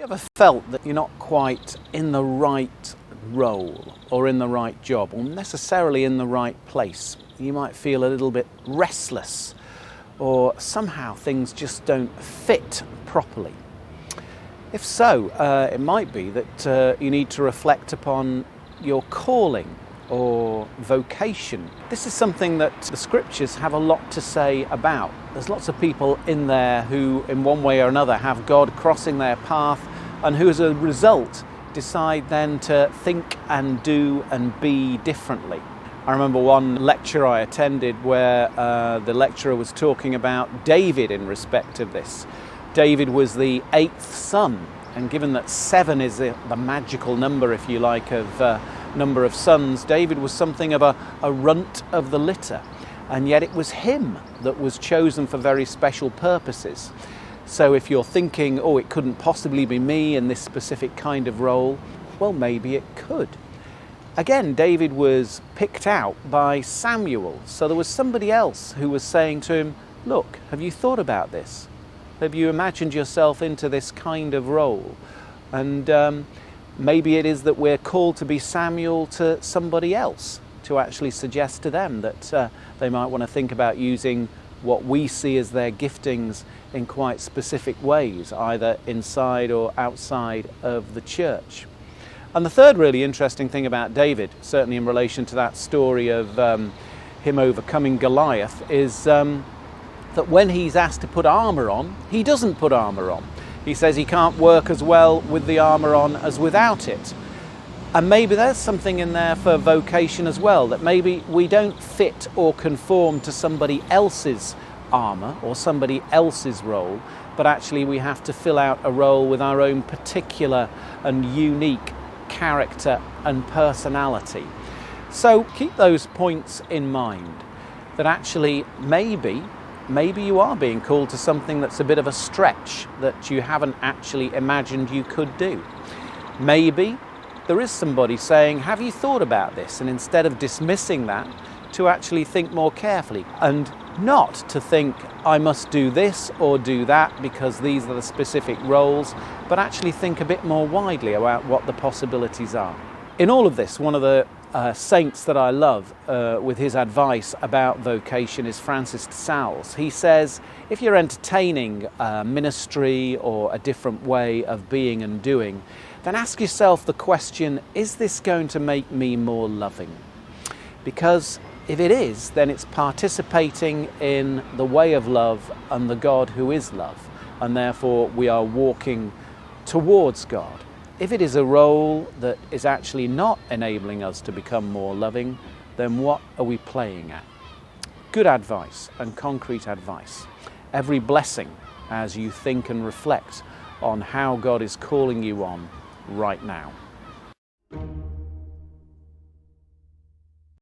ever felt that you're not quite in the right role or in the right job or necessarily in the right place? You might feel a little bit restless or somehow things just don't fit properly. If so, it might be that you need to reflect upon your calling or vocation. This is something that the scriptures have a lot to say about. There's lots of people in there who in one way or another have God crossing their path and who as a result decide then to think and do and be differently. I remember one lecture I attended where the lecturer was talking about David in respect of this. David was the 8th son, and given that 7 is the magical number, if you like, of number of sons, David was something of a runt of the litter, and yet it was him that was chosen for very special purposes. So if you're thinking, oh, it couldn't possibly be me in this specific kind of role, well, maybe it could. Again, David was picked out by Samuel, so there was somebody else who was saying to him, look, have you thought about this? Have you imagined yourself into this kind of role? And maybe it is that we're called to be Samuel to somebody else, to actually suggest to them that they might want to think about using what we see as their giftings in quite specific ways, either inside or outside of the church. And the third really interesting thing about David, certainly in relation to that story of him overcoming Goliath, is that when he's asked to put armour on, he doesn't put armour on. He says he can't work as well with the armour on as without it. And maybe there's something in there for vocation as well, that maybe we don't fit or conform to somebody else's armour or somebody else's role, but actually we have to fill out a role with our own particular and unique character and personality. So keep those points in mind, that actually maybe you are being called to something that's a bit of a stretch that you haven't actually imagined you could do. Maybe there is somebody saying, have you thought about this? And instead of dismissing that, to actually think more carefully and not to think I must do this or do that because these are the specific roles, but actually think a bit more widely about what the possibilities are. In all of this, one of the saints that I love with his advice about vocation is Francis DeSales. He says, if you're entertaining ministry or a different way of being and doing, then ask yourself the question, is this going to make me more loving? Because if it is, then it's participating in the way of love and the God who is love, and therefore we are walking towards God. If it is a role that is actually not enabling us to become more loving, then what are we playing at? Good advice and concrete advice. Every blessing as you think and reflect on how God is calling you on right now.